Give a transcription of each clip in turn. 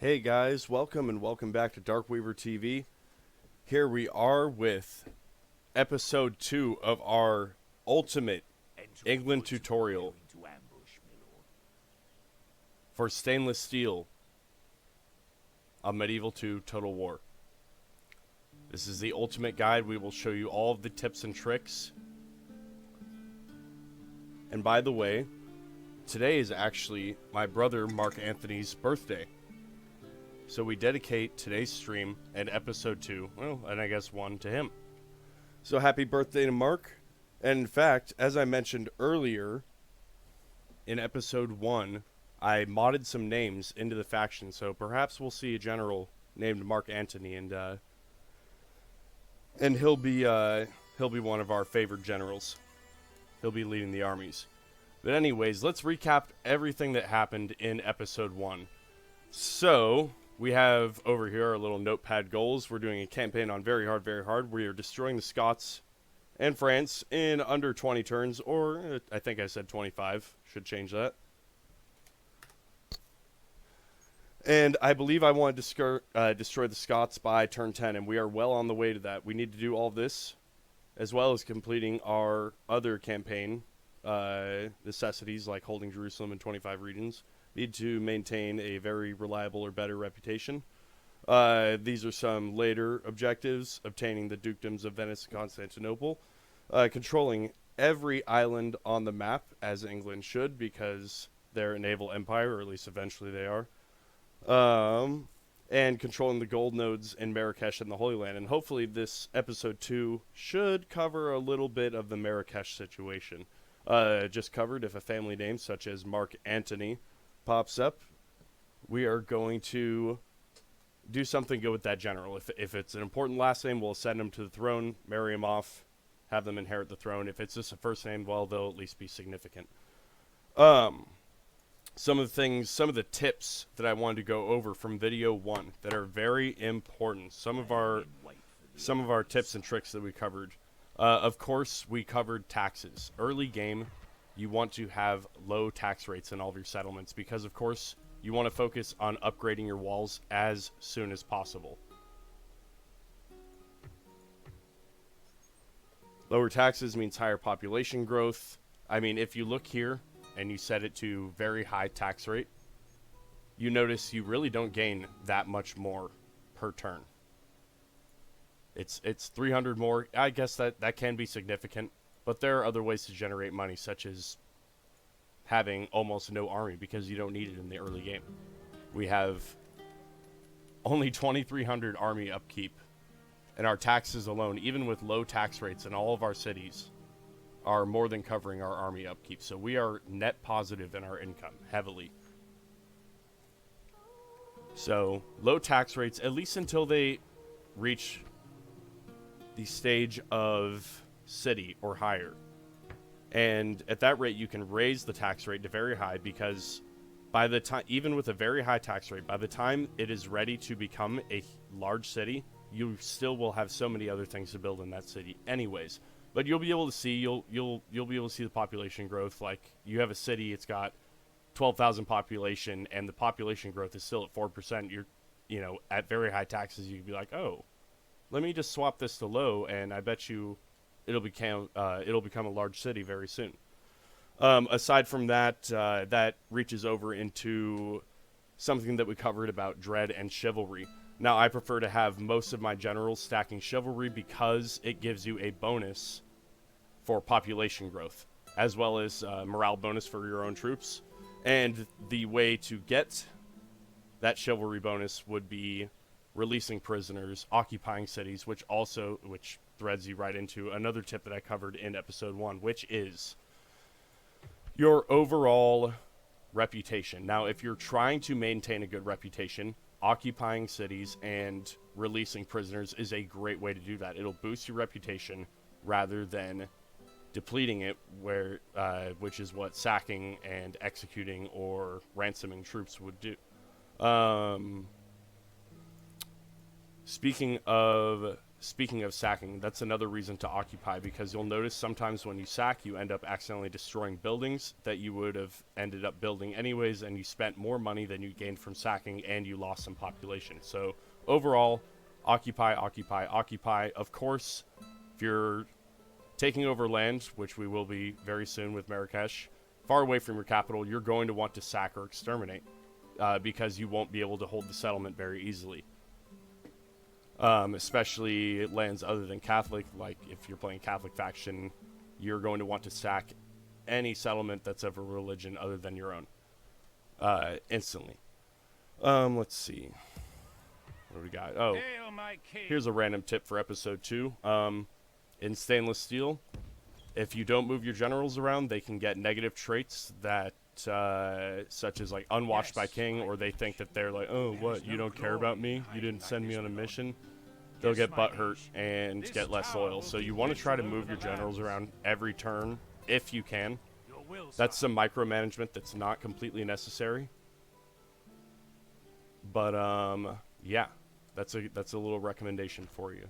Hey guys, welcome back to Darkweaver TV. Here we are with episode 2 of our ultimate England tutorial for stainless steel of Medieval 2 Total War. This is the ultimate guide. We will show you all of the tips and tricks. And by the way, today is actually my brother Mark Anthony's birthday. So we dedicate today's stream and episode 2, well, and I guess 1 to him. So happy birthday to Mark. And in fact, as I mentioned earlier, in episode 1, I modded some names into the faction. So perhaps we'll see a general named Mark Antony, and he'll be one of our favored generals. He'll be leading the armies. But anyways, let's recap everything that happened in episode 1. So we have over here our little notepad goals. We're doing a campaign on very hard. We are destroying the Scots and France in under 20 turns, or I think I said 25. Should change that. And I believe I want to destroy the Scots by turn 10, and we are well on the way to that. We need to do all of this, as well as completing our other campaign necessities, like holding Jerusalem in 25 regions. Need to maintain a very reliable or better reputation. These are some later objectives: obtaining the dukedoms of Venice and Constantinople, controlling every island on the map, as England should, because they're a naval empire, or at least eventually they are, and controlling the gold nodes in Marrakesh and the Holy Land. And hopefully this episode 2 should cover a little bit of the Marrakesh situation. Just covered if a family name such as Mark Antony pops up, we are going to do something good with that general. If it's an important last name, we'll send them to the throne, marry them off, have them inherit the throne. If it's just a first name, well, they'll at least be significant. Some of the tips that I wanted to go over from video 1 that are very important. Some of our tips and tricks that we covered. Of course, we covered taxes. Early game, you want to have low tax rates in all of your settlements because, of course, you want to focus on upgrading your walls as soon as possible. Lower taxes means higher population growth. I mean, if you look here and you set it to very high tax rate, you notice you really don't gain that much more per turn. It's 300 more. I guess that can be significant, but there are other ways to generate money, such as having almost no army because you don't need it in the early game. We have only 2,300 army upkeep, and our taxes alone, even with low tax rates in all of our cities, are more than covering our army upkeep. So we are net positive in our income, heavily. So low tax rates, at least until they reach the stage of city or higher. And at that rate, you can raise the tax rate to very high, because by the time, even with a very high tax rate, by the time it is ready to become a large city, you still will have so many other things to build in that city anyways. But you'll be able to see, you'll be able to see the population growth. Like, you have a city, it's got 12,000 population, and the population growth is still at 4%. You're, at very high taxes, you could be like, oh, let me just swap this to low, and I bet you it'll become a large city very soon. Aside from that, that reaches over into something that we covered about dread and chivalry. Now, I prefer to have most of my generals stacking chivalry because it gives you a bonus for population growth, as well as morale bonus for your own troops. And the way to get that chivalry bonus would be releasing prisoners, occupying cities, which threads you right into another tip that I covered in episode 1, which is your overall reputation. Now, if you're trying to maintain a good reputation, occupying cities and releasing prisoners is a great way to do that. It'll boost your reputation rather than depleting it, which is what sacking and executing or ransoming troops would do. Speaking of speaking of sacking, that's another reason to occupy, because you'll notice sometimes when you sack, you end up accidentally destroying buildings that you would have ended up building anyways, and you spent more money than you gained from sacking, and you lost some population. So overall, occupy, occupy, occupy. Of course, if you're taking over land, which we will be very soon with Marrakesh, far away from your capital, you're going to want to sack or exterminate, because you won't be able to hold the settlement very easily. Especially lands other than Catholic, like if you're playing Catholic faction, you're going to want to sack any settlement that's of a religion other than your own, instantly. Let's see. What do we got? Oh, here's a random tip for episode 2. In stainless steel, if you don't move your generals around, they can get negative traits that, such as like unwatched by king, or they think that they're like, oh, what, you don't care about me? You didn't send me on a mission? They'll get butthurt and get less loyal. So you want to try to move your generals around every turn if you can. That's some micromanagement that's not completely necessary. But yeah, that's a little recommendation for you.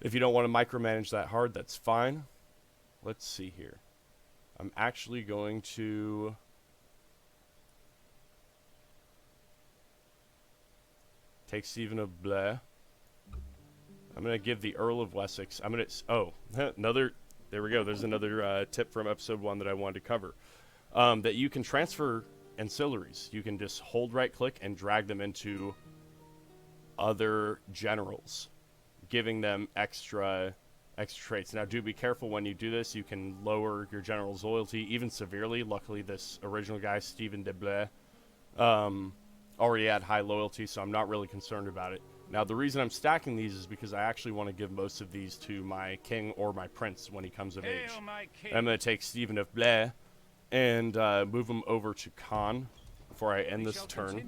If you don't want to micromanage that hard, that's fine. Let's see here. I'm actually going to take Stephen of Blair. I'm going to give the Earl of Wessex. I'm going to... Oh, another... There we go. There's another tip from episode 1 that I wanted to cover. That you can transfer ancillaries. You can just hold right-click and drag them into other generals, giving them extra traits. Now, do be careful when you do this. You can lower your general's loyalty, even severely. Luckily, this original guy, Stephen de Blair, already had high loyalty, so I'm not really concerned about it. Now, the reason I'm stacking these is because I actually want to give most of these to my king or my prince when he comes of age. I'm going to take Stephen of Blair and move him over to Khan before I end this turn,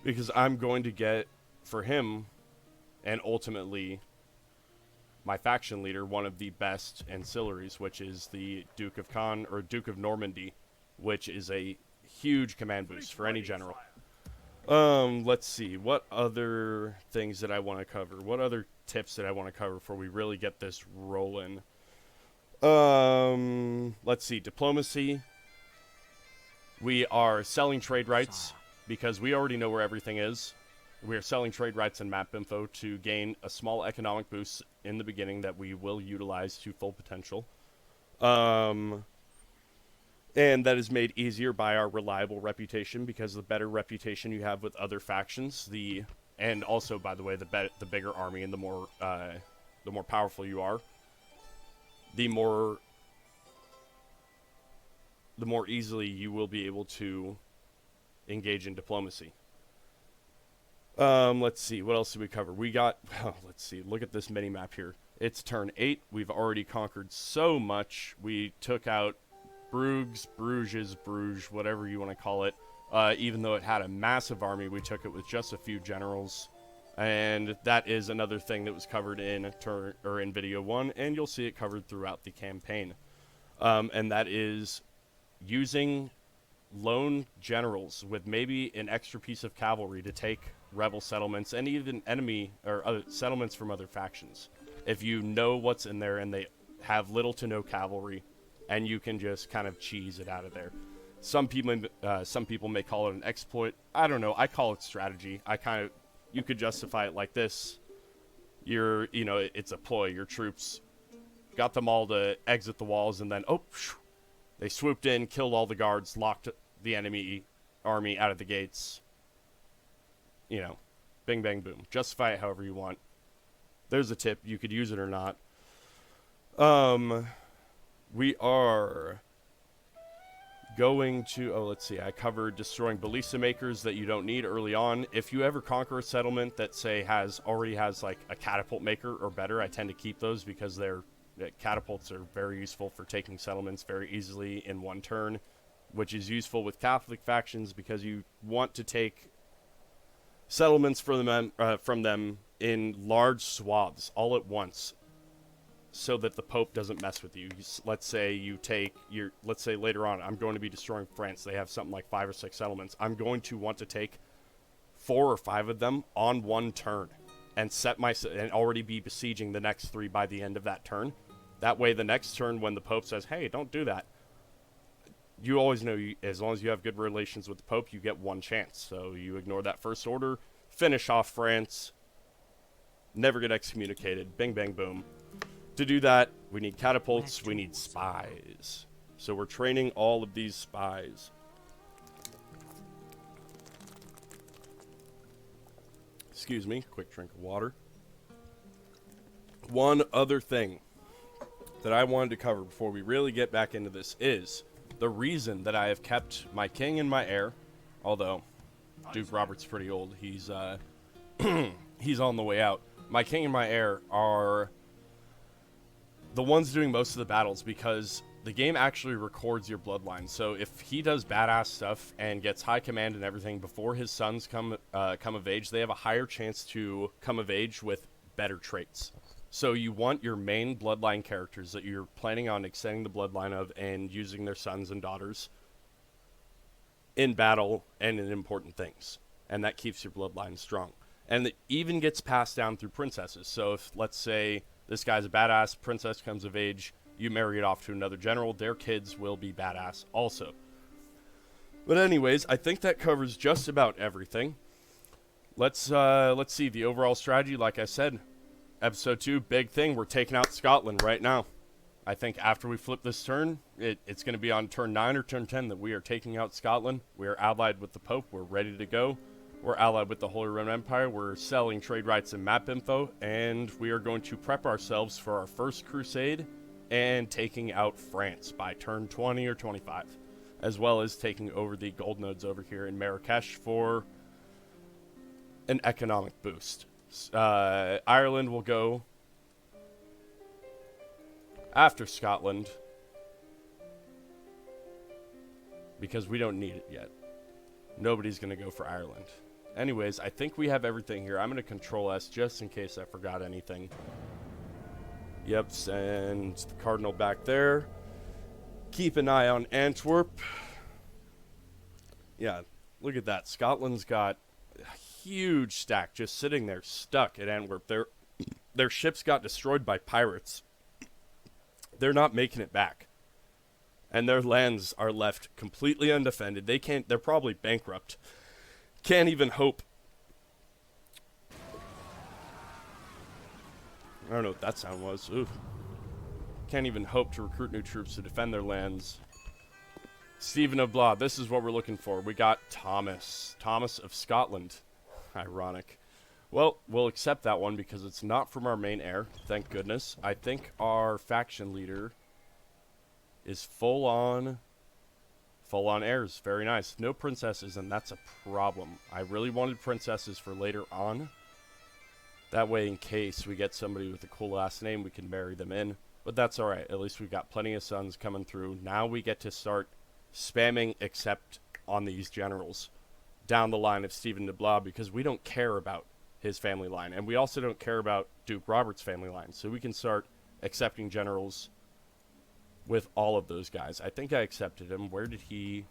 because I'm going to get, for him, and ultimately my faction leader, one of the best ancillaries, which is the Duke of Caen, or Duke of Normandy, which is a huge command boost for any general. Let's see, what other things that I want to cover? What other tips that I want to cover before we really get this rolling? Let's see, diplomacy. We are selling trade rights, because we already know where everything is. We are selling trade rights and map info to gain a small economic boost in the beginning that we will utilize to full potential. And that is made easier by our reliable reputation, because the better reputation you have with other factions, and also, by the way, the bigger army and the more powerful you are, the more easily you will be able to engage in diplomacy. Let's see, what else did we cover? We got, let's see, look at this mini-map here. It's turn 8. We've already conquered so much. We took out Bruges, whatever you want to call it. Even though it had a massive army, we took it with just a few generals. And that is another thing that was covered in video 1, and you'll see it covered throughout the campaign. And that is using lone generals with maybe an extra piece of cavalry to take rebel settlements and even enemy or other settlements from other factions. If you know what's in there and they have little to no cavalry, and you can just kind of cheese it out of there. Some people may call it an exploit. I don't know. I call it strategy. You could justify it like this. It's a ploy. Your troops got them all to exit the walls, and then, they swooped in, killed all the guards, locked the enemy army out of the gates. Bing, bang, boom. Justify it however you want. There's a tip. You could use it or not. We are going to, let's see, I covered destroying ballista makers that you don't need early on. If you ever conquer a settlement that, say, already has like a catapult maker or better, I tend to keep those, because catapults are very useful for taking settlements very easily in one turn, which is useful with Catholic factions because you want to take settlements from them in large swaths all at once, so that the Pope doesn't mess with you. Let's say let's say later on, I'm going to be destroying France. They have something like 5 or 6 settlements. I'm going to want to take 4 or 5 of them on one turn and and already be besieging the next 3 by the end of that turn. That way, the next turn when the Pope says, "Hey, don't do that," you always know, as long as you have good relations with the Pope, you get 1 chance. So you ignore that first order, finish off France, never get excommunicated. Bing, bang, boom. To do that, we need catapults, we need spies. So we're training all of these spies. Excuse me, quick drink of water. One other thing that I wanted to cover before we really get back into this is the reason that I have kept my king and my heir, although Duke Robert's pretty old, he's he's on the way out. My king and my heir are the ones doing most of the battles because the game actually records your bloodline. So if he does badass stuff and gets high command and everything before his sons come of age, they have a higher chance to come of age with better traits. So you want your main bloodline characters that you're planning on extending the bloodline of and using their sons and daughters in battle and in important things. And that keeps your bloodline strong. And it even gets passed down through princesses. So if, let's say, this guy's a badass, princess comes of age, you marry it off to another general, their kids will be badass also. But anyways, I think that covers just about everything. Let's see the overall strategy. Like I said, episode 2, big thing, we're taking out Scotland right now. I think after we flip this turn, it's going to be on turn 9 or turn 10 that we are taking out Scotland. We are allied with the Pope. We're ready to go. We're allied with the Holy Roman Empire. We're selling trade rights and map info. And we are going to prep ourselves for our first crusade and taking out France by turn 20 or 25. As well as taking over the gold nodes over here in Marrakesh for an economic boost. Ireland will go after Scotland because we don't need it yet. Nobody's going to go for Ireland. Anyways, I think we have everything here. I'm going to Control S just in case I forgot anything. Yep, send the Cardinal back there. Keep an eye on Antwerp. Yeah, look at that. Scotland's got a huge stack just sitting there stuck at Antwerp. Their ships got destroyed by pirates. They're not making it back. And their lands are left completely undefended. They're probably bankrupt. Can't even hope. I don't know what that sound was. Ooh. Can't even hope to recruit new troops to defend their lands. Stephen of Blois, this is what we're looking for. We got Thomas. Thomas of Scotland. Ironic. Well, we'll accept that one because it's not from our main heir. Thank goodness. I think our faction leader is full on heirs. Very nice. No princesses, and that's a problem. I really wanted princesses for later on. That way, in case we get somebody with a cool last name, we can marry them in. But that's alright. At least we've got plenty of sons coming through. Now we get to start spamming accept on these generals down the line of Stephen de Blois because we don't care about his family line. And we also don't care about Duke Robert's family line. So we can start accepting generals with all of those guys. I think I accepted him. Where did he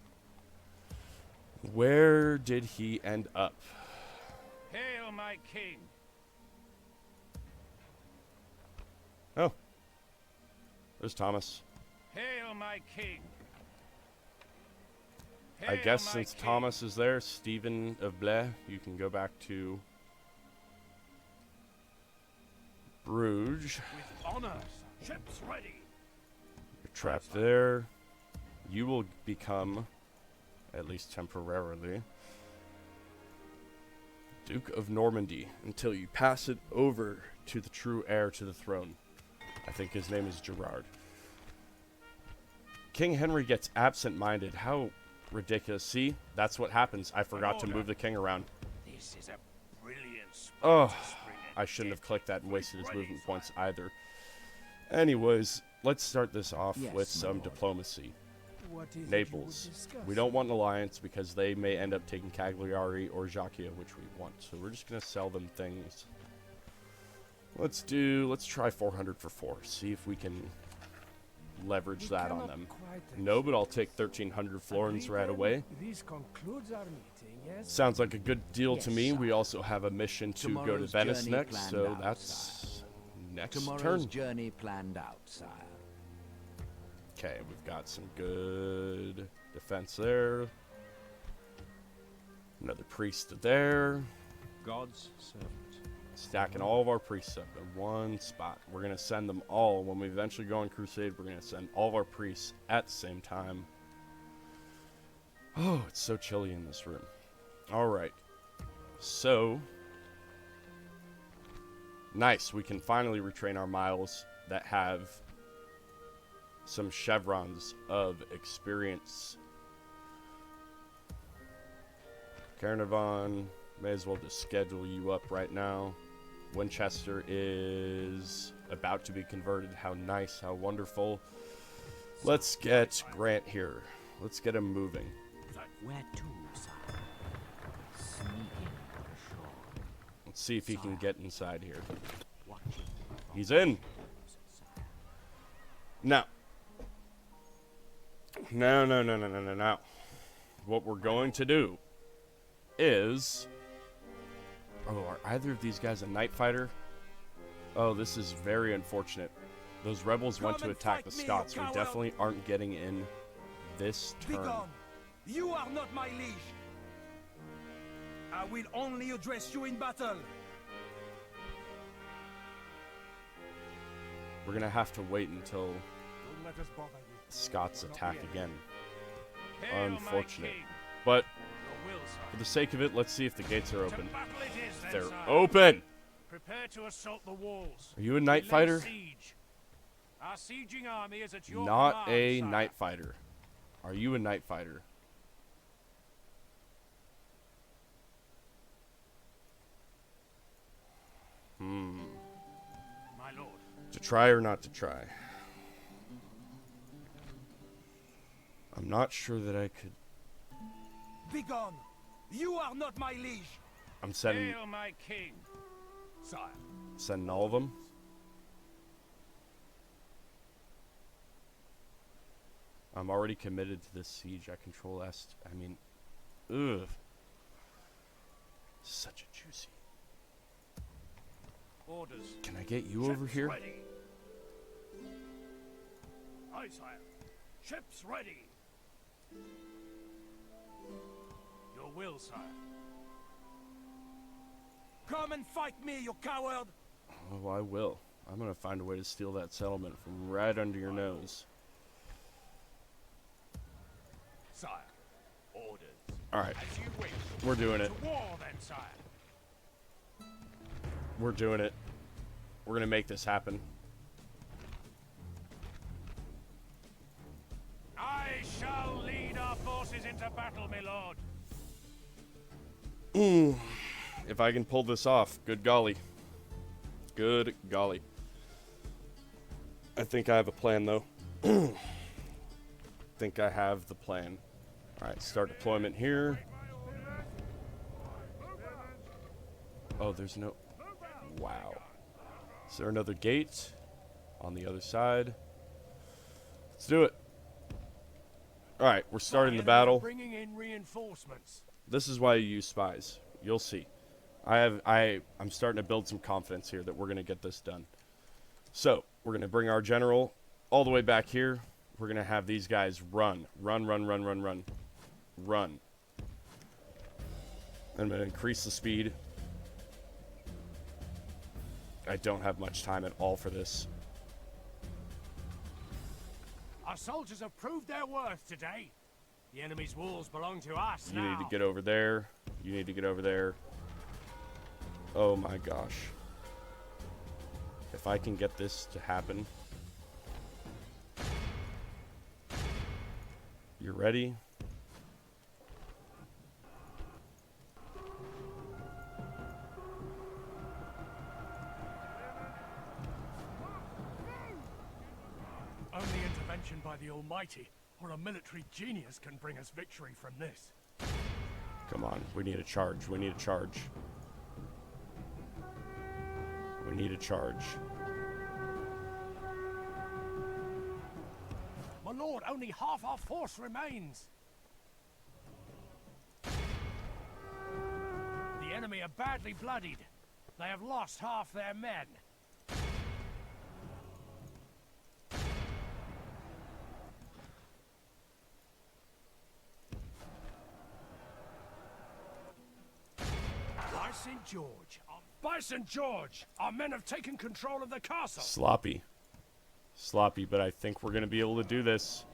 end up? Hail, my king! Oh. There's Thomas. Hail, my king! I guess since Thomas is there, Stephen of Blois, you can go back to Bruges. With honor, ships ready. You're trapped there. You will become, at least temporarily, Duke of Normandy until you pass it over to the true heir to the throne. I think his name is Gerard. King Henry gets absent-minded. How ridiculous. See, that's what happens. I forgot to move the king around. This is a brilliant. Oh, I shouldn't have clicked that and wasted his movement points either. Anyways, let's start this off with some diplomacy. Naples. We don't want an alliance because they may end up taking Cagliari or Jacchia, which we want. So we're just going to sell them things. Let's try 400 for 4. See if we can leverage We that on cannot them. quite No, but I'll take 1,300 florins agree right then. away. This concludes our meeting, yes? Sounds like a good deal to Yes, me. sire. We also have a mission to go to Tomorrow's Venice journey next, planned so out, that's next Tomorrow's turn. journey planned out, sire. Okay, we've got some good defense there. Another priest there. God's servant. Stacking all of our priests up in one spot. We're going to send them all. When we eventually go on crusade, we're going to send all of our priests at the same time. Oh, it's so chilly in this room. All right. So, nice. We can finally retrain our miles that have some chevrons of experience. Carnarvon, may as well just schedule you up right now. Winchester is about to be converted. How nice, how wonderful. Let's get Grant here. Let's get him moving. Where to, sire? Sneaking ashore. Let's see if he can get inside here. Watching. He's in. Now. No. What we're going to do is... Oh, are either of these guys a night fighter? Oh, this is very unfortunate. Those rebels went to attack the Scots. We definitely aren't getting in this turn. You are not my liege. I will only address you in battle. We're going to have to wait until Don't let us bother you. Scots attack again. Hail, my Unfortunate. king. But Your will, for sire. the sake of it, let's see if the gates are To open. battle it is, then, They're sire. open! Prepare to assault the walls. Are you a We night lay fighter? siege. Our sieging army is at your Not command, a sire. night fighter. Are you a night fighter? My lord. To try or not to try? I'm not sure that I could... Begone! You are not my liege. I'm sending Hail, my king. Sire. all of them. I'm already committed to this siege. I control Est. I mean, ugh. Such a juicy. Orders. Can I get you over here? Ready. Aye, sire. Ships ready. Your will, sire. Come and fight me, you coward! Oh, I will. I'm gonna find a way to steal that settlement from right under your nose. Sire. Orders. Alright, As you wish. we're doing it. To war, then, sire. We're doing it. We're gonna make this happen. I shall lead our forces into battle, my lord. If I can pull this off, good golly. Good golly. I think I have a plan, though. Think I have the plan. Alright, start deployment here. Oh, there's no... Wow. Is there another gate on the other side? Let's do it. Alright, we're starting the battle. Bringing in reinforcements. This is why you use spies. You'll see. I'm starting to build some confidence here that we're going to get this done. So, we're going to bring our general all the way back here. We're going to have these guys run. Run. I'm going to increase the speed. I don't have much time at all for this. Our soldiers have proved their worth today. The enemy's walls belong to us You now. need to get over there. You need to get over there. Oh my gosh. If I can get this to happen. You ready? Only intervention by the Almighty or a military genius can bring us victory from this. Come on, we need a charge. We need a charge. We need a charge. lord, only half our force remains. The enemy are badly bloodied. They have lost half their men. By St. George, our men have taken control of the castle. Sloppy. Sloppy, but I think we're going to be able to do this.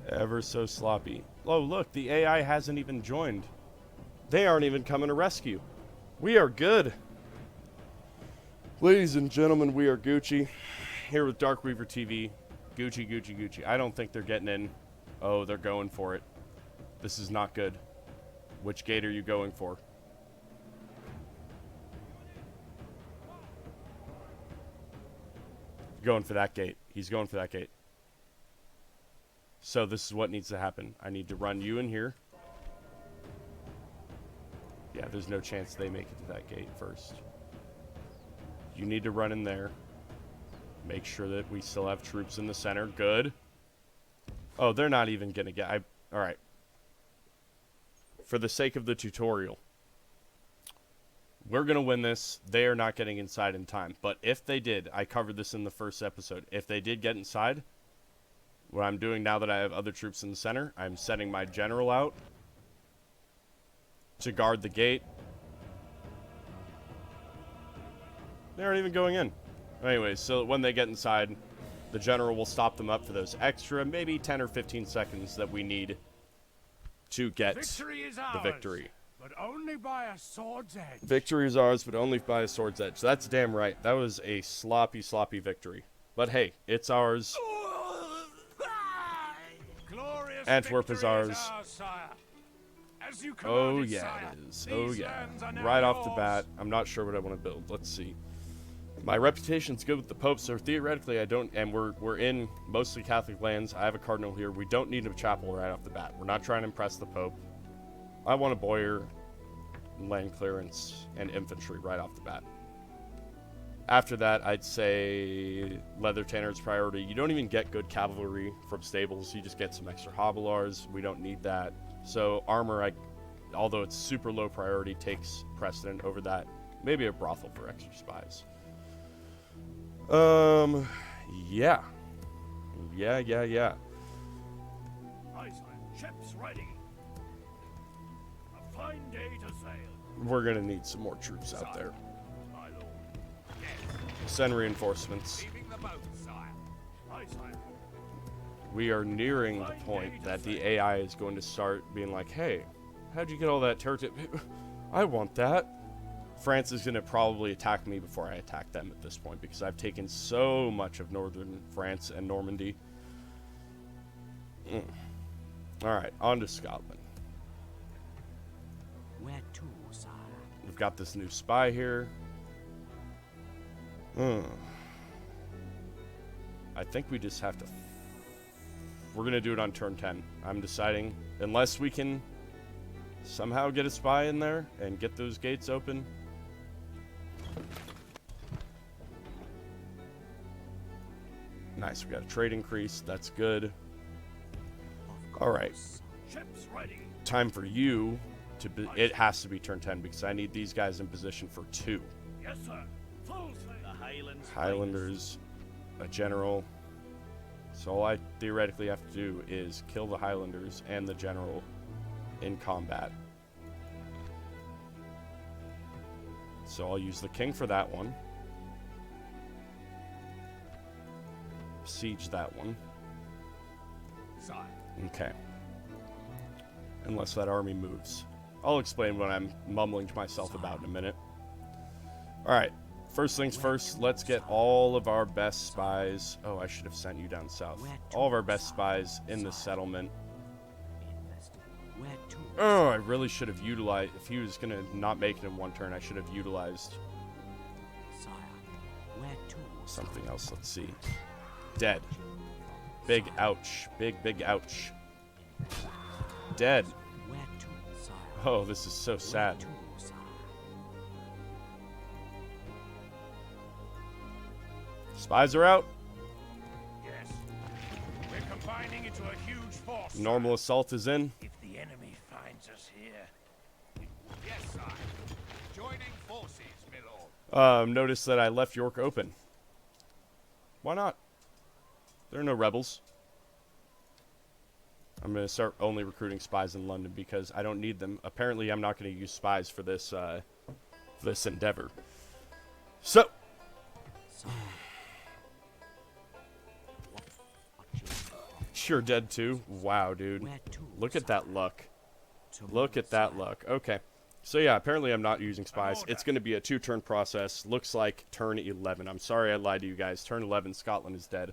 Ever so sloppy. Oh, look, the AI hasn't even joined. They aren't even coming to rescue. We are good. Ladies and gentlemen, we are Gucci. Here with Dark Weaver TV. Gucci, Gucci, Gucci. I don't think they're getting in. Oh, they're going for it. This is not good. Which gate are you going for? Going for that gate. He's going for that gate. So this is what needs to happen. I need to run you in here. Yeah, there's no chance they make it to that gate first. You need to run in there. Make sure that we still have troops in the center. Good. Oh, they're not even going to get... Alright. For the sake of the tutorial, we're going to win this. They are not getting inside in time. But if they did, I covered this in the first episode. If they did get inside, what I'm doing now that I have other troops in the center, I'm setting my general out to guard the gate. They aren't even going in. Anyways, so when they get inside, the general will stop them up for those extra, maybe 10 or 15 seconds that we need to get the victory. But only by a sword's edge. Victory is ours, but only by a sword's edge. That's damn right. That was a sloppy, sloppy victory. But hey, it's ours. Glorious Antwerp is ours. Sire. As you Oh commanded, yeah, sire, it is. Oh these yeah. lands are now Right off the yours. bat, I'm not sure what I want to build. Let's see. My reputation's good with the Pope, so theoretically I don't, and we're in mostly Catholic lands. I have a cardinal here. We don't need a chapel right off the bat. We're not trying to impress the Pope. I want a boyar, land clearance, and infantry right off the bat. After that, I'd say Leather Tanner's priority. You don't even get good cavalry from stables. You just get some extra hobilars. We don't need that. So armor, although it's super low priority, takes precedent over that. Maybe a brothel for extra spies. Yeah. Yeah. Aye, sire. Ships ready. A fine day to sail. We're gonna need some more troops out there. My lord. Send reinforcements. Leaving the boat, sire. Aye, sire. We are nearing the point that the AI is going to start being like, hey, how'd you get all that territory? I want that. France is going to probably attack me before I attack them at this point because I've taken so much of northern France and Normandy. Alright, on to Scotland. Where to, sire? We've got this new spy here. I think we just have to... We're going to do it on turn 10. I'm deciding, unless we can somehow get a spy in there and get those gates open. Nice, we got a trade increase. That's good. All right, Ships ready. time for you to... It has to be turn 10 because I need these guys in position for 2. Yes, sir. Full sail. The Highlands. Highlanders, a general. So all I theoretically have to do is kill the Highlanders and the general in combat. So I'll use the king for that one. Siege that one. Sire. Okay. Unless that army moves. I'll explain what I'm mumbling to myself about in a minute. Alright. First things first, let's get all of our best spies. Oh, I should have sent you down south. All of our best spies in the settlement. Where to? Oh, I really should have utilized... If he was going to not make it in one turn, I should have utilized Sire. Where to? something else. Let's see. Dead. Big ouch. Big ouch. Dead. Where to, sire? Oh, this is so sad. Where to, sire? Spies are out. Yes. We're combining into a huge force. Normal assault is in. If the enemy finds us here. Yes, sire. Joining forces, my lord. Notice that I left York open. Why not? There are no rebels. I'm going to start only recruiting spies in London because I don't need them. Apparently, I'm not going to use spies for this endeavor. So, Sire. you're dead too. Wow, dude. Where to, Look at sire? that luck. To Look at that luck. Okay. So yeah, apparently I'm not using spies. It's going to be a 2-turn process. Looks like turn 11. I'm sorry I lied to you guys. Turn 11, Scotland is dead.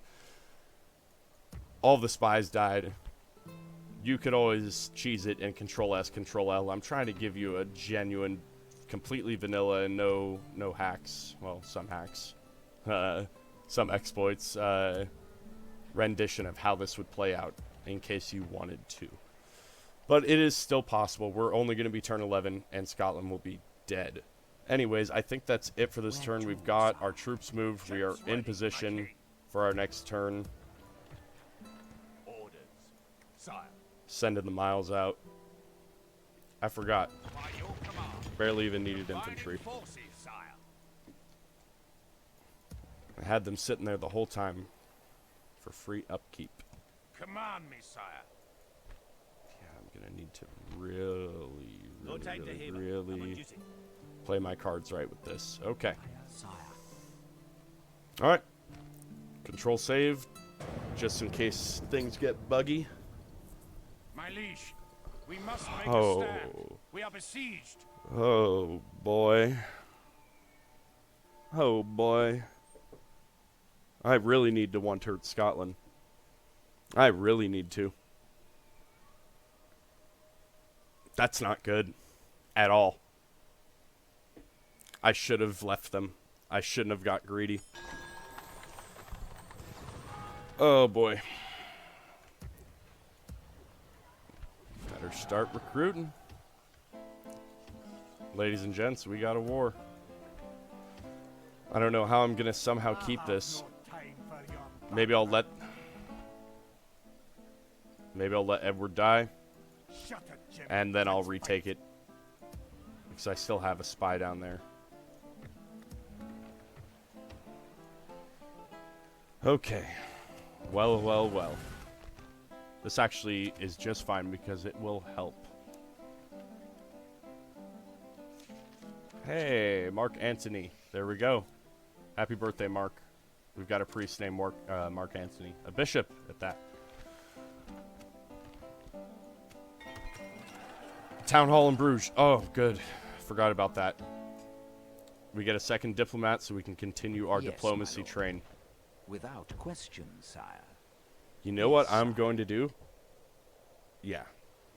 All the spies died. You could always cheese it and Control S, Control L. I'm trying to give you a genuine, completely vanilla and no hacks. Well, some hacks. Some exploits. Rendition of how this would play out in case you wanted to. But it is still possible. We're only going to be turn 11 and Scotland will be dead. Anyways, I think that's it for this turn. We've got our troops moved. We are in position for our next turn. Orders. Sire. Sending the miles out. I forgot. By your command. Barely even needed infantry. Combining forces, sire. I had them sitting there the whole time for free upkeep. Command me, sire. Yeah, I'm going to need to really play my cards right with this. Okay. Sire. Alright. Control save. Just in case things get buggy. My liege, we must make a Oh. stand. We are besieged. Oh, boy. Oh, boy. I really need to one-turn Scotland. I really need to. That's not good. At all. I should have left them. I shouldn't have got greedy. Oh, boy. Better start recruiting. Ladies and gents, we got a war. I don't know how I'm going to somehow keep this. Maybe I'll let Edward die, and then I'll retake it. Because I still have a spy down there. Okay. Well, well, well. This actually is just fine because it will help. Hey, Mark Antony. There we go. Happy birthday, Mark. We've got a priest named Mark Antony. A bishop at that. Town Hall in Bruges. Oh, good. Forgot about that. We get a second diplomat so we can continue our Yes, diplomacy my lord. train. Without question, sire. You know what Yes, I'm sire. going to do? Yeah.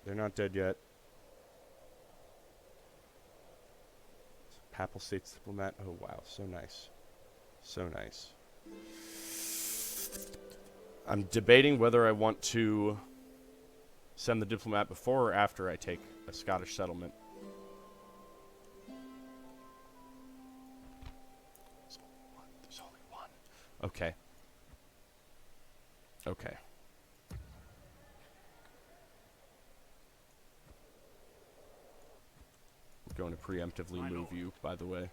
They're not dead yet. Papal States diplomat. Oh, wow. So nice. So nice. I'm debating whether I want to send the diplomat before or after I take a Scottish settlement. There's only one. There's only one. Okay. Okay. We're going to preemptively move you, by the way.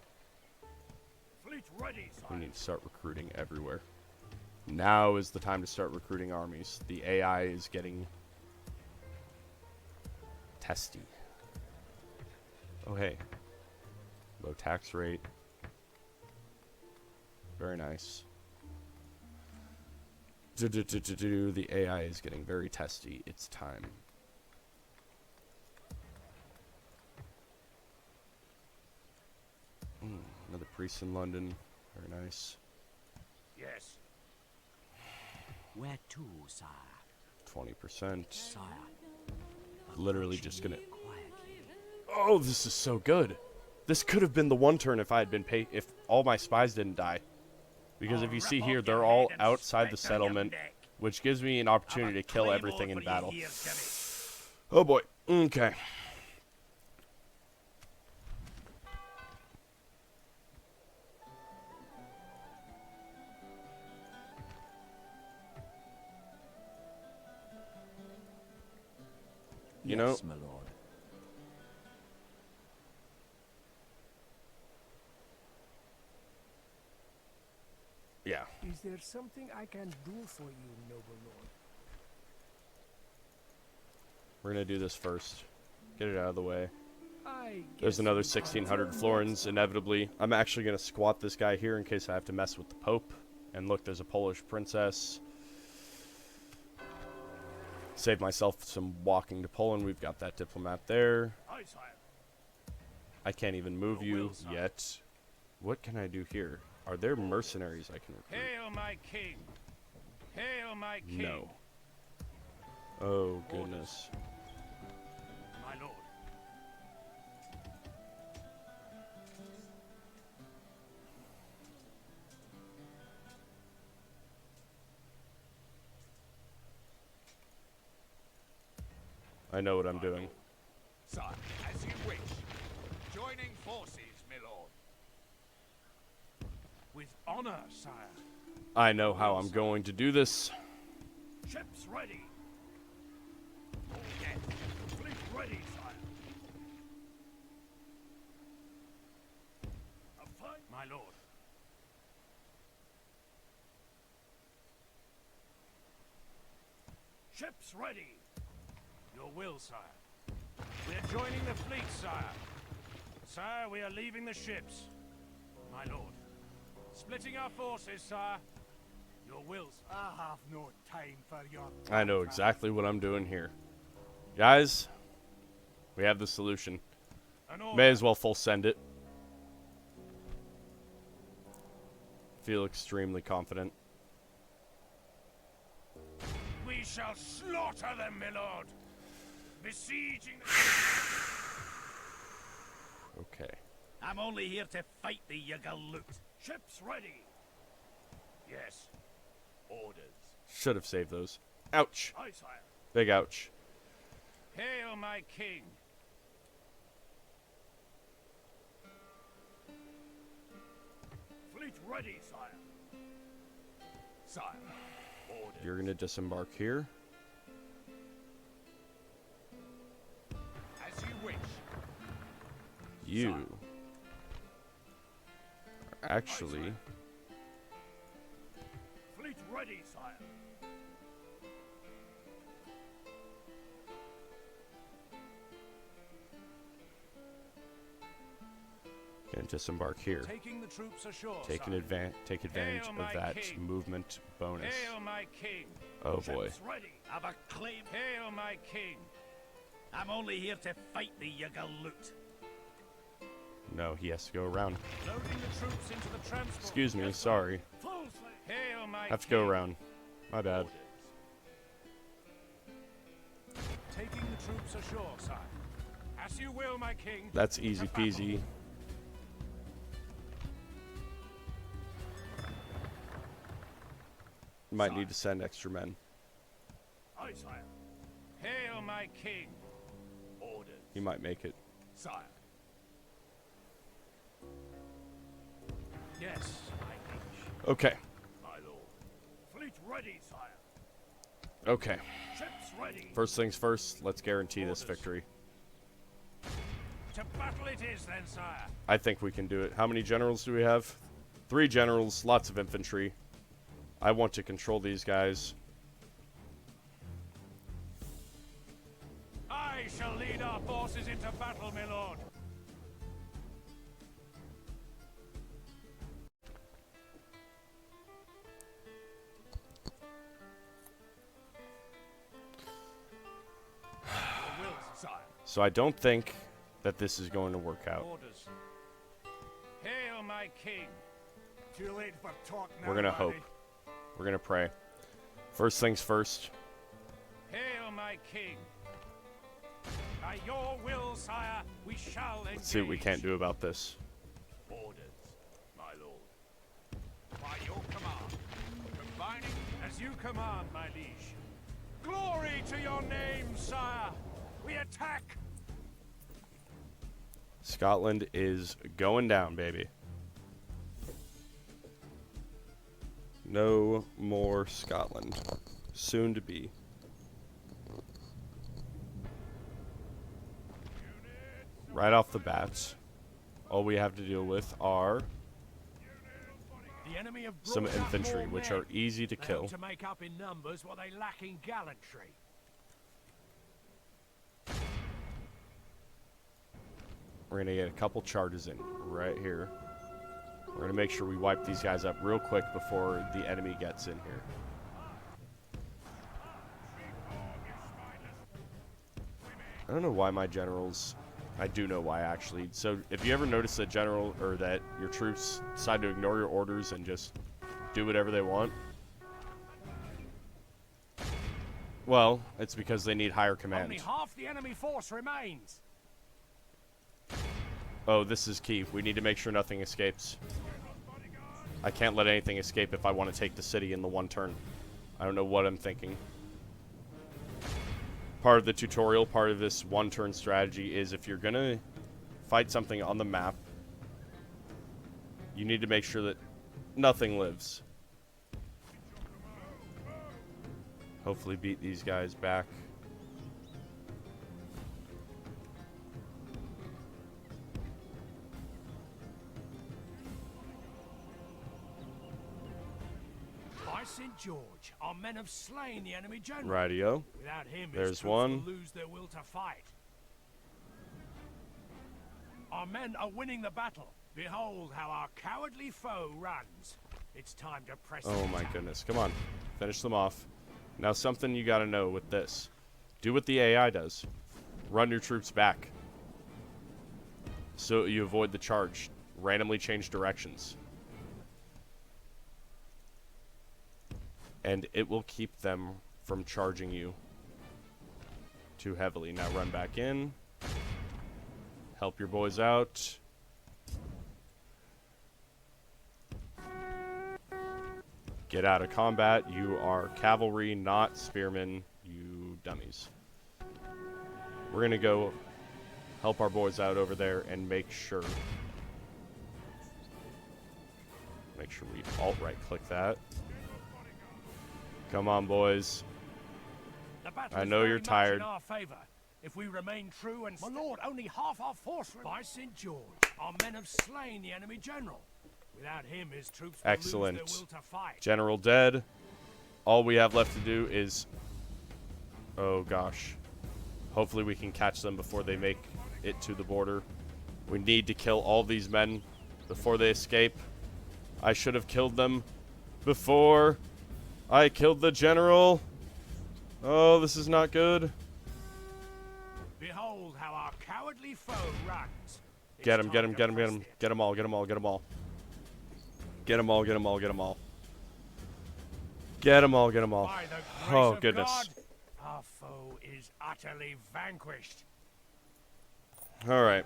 Fleet ready, We sire. need to start recruiting everywhere. Now is the time to start recruiting armies. The AI is getting testy. Oh, hey. Low tax rate. Very nice. The AI is getting very testy. It's time. Another priest in London. Very nice. Yes. Where to, sire? 20%. Sire. Literally just gonna... Quietly. Oh, this is so good. This could have been the one turn if I had been if all my spies didn't die. Because if you see here, they're all outside the settlement, which gives me an opportunity to kill everything in battle. Oh boy. Okay. you Yes, know? my lord. Yeah. Is there something I can do for you, noble lord? We're gonna do this first. Get it out of the way. I There's guess another we'll come 1600 to florins, next inevitably. I'm actually gonna squat this guy here in case I have to mess with the Pope. And look, there's a Polish princess. Save myself some walking to Poland. We've got that diplomat there. Aye, sire. I can't even move Your you will, sire. yet. What can I do here? Are there mercenaries I can recruit? Hail my king! Hail my king! No. Oh, goodness. My lord. I know what I'm doing. Sire, as you wish. Joining forces, my lord. With honor, sire. I know how I'm going to do this. Ships ready. Yes. Fleet ready, sire. A fight, my lord. Ships ready. Your will, sire. We are joining the fleet, sire. Sire, we are leaving the ships. My lord. Splitting our forces, sire. Your will, sire. I have no time for your... I know exactly what I'm doing here. Guys, we have the solution. An order. May as well full send it. Feel extremely confident. We shall slaughter them, my lord. Besieging the... Okay. I'm only here to fight the Yagalut. Ships ready. Yes. Orders. Should have saved those. Ouch. Aye, sire. Big ouch. Hail my king. Fleet ready, sire. Sire. Orders. You're going to disembark here. As you wish. You are actually... Fleet ready, sire. going to disembark here. Taking the troops ashore, Take advantage of that movement bonus. Hail my king. Oh boy. Ships ready. Have a claim. Hail my king. I'm only here to fight the Yagalut. No, he has to go around. Loading the troops into the transport. Excuse me, Yes, sir. sorry. Full sail. Hail my Have to go king. around. My bad. Orders. Taking the troops ashore, sire. As you will, my king. That's easy peasy. Might need to send extra men. Aye, sire. Hail my king. Orders. He might make it. Sire. Yes, my liege. Okay. My lord. Fleet ready, sire. Okay. Ships ready. First things first, let's guarantee this victory. To battle it is then, sire. I think we can do it. How many generals do we have? 3 generals, lots of infantry. I want to control these guys. I shall lead our forces into battle, my lord. Your will, sire. So I don't think that this is going to work out. Orders. Hail my king. Too late for talk now. We're going to hope. We're going to pray. First things first. Hail my king. By your will, sire, we shall engage. Let's see what we can't do about this. Orders, my lord. By your command. Combining as you command, my liege. Glory to your name, sire. We attack. Scotland is going down, baby. No more Scotland. Soon to be. right off the bat, all we have to deal with are The enemy have some brought up infantry, more which men. are easy to They kill. hope to make up in numbers what they lack in gallantry. We're going to get a couple charges in right here. We're going to make sure we wipe these guys up real quick before the enemy gets in here. I don't know why my generals... I do know why, actually. So, if you ever notice that general, or that your troops decide to ignore your orders and just do whatever they want, well, it's because they need higher command. Only half the enemy force remains. Oh, this is key. We need to make sure nothing escapes. I can't let anything escape if I want to take the city in the one turn. I don't know what I'm thinking. Part of the tutorial, part of this one-turn strategy is if you're going to fight something on the map, you need to make sure that nothing lives. Hopefully beat these guys back. By St. George, our men have slain the enemy general. Rightio. Without him, his There's troops one. will lose their will to fight. Our men are winning the battle. Behold how our cowardly foe runs. It's time to press. Oh my goodness. Come on. Finish them off. Now something you got to know with this. Do what the AI does. Run your troops back. So you avoid the charge. Randomly change directions. And it will keep them from charging you too heavily. Now run back in. Help your boys out. Get out of combat. You are cavalry, not spearmen, you dummies. We're going to go help our boys out over there and make sure we alt-right click that. Come on, boys. The battle I is know very you're much tired. in our favor. If we remain true and... My lord, only half our force... By St. George, our men have slain the enemy general. Without him, his troops will Excellent. lose their will to fight. General dead. All we have left to do is... Oh, gosh. Hopefully we can catch them before they make it to the border. We need to kill all these men before they escape. I should have killed them before I killed the general. Oh, this is not good. Behold how our cowardly foe runs. Get him, get him, get him, get him. Get them all, get them all, get them all. Get them all, get them all, get them all. Get them all, get them all. By the grace Oh, of goodness. God, our foe is utterly vanquished. All right.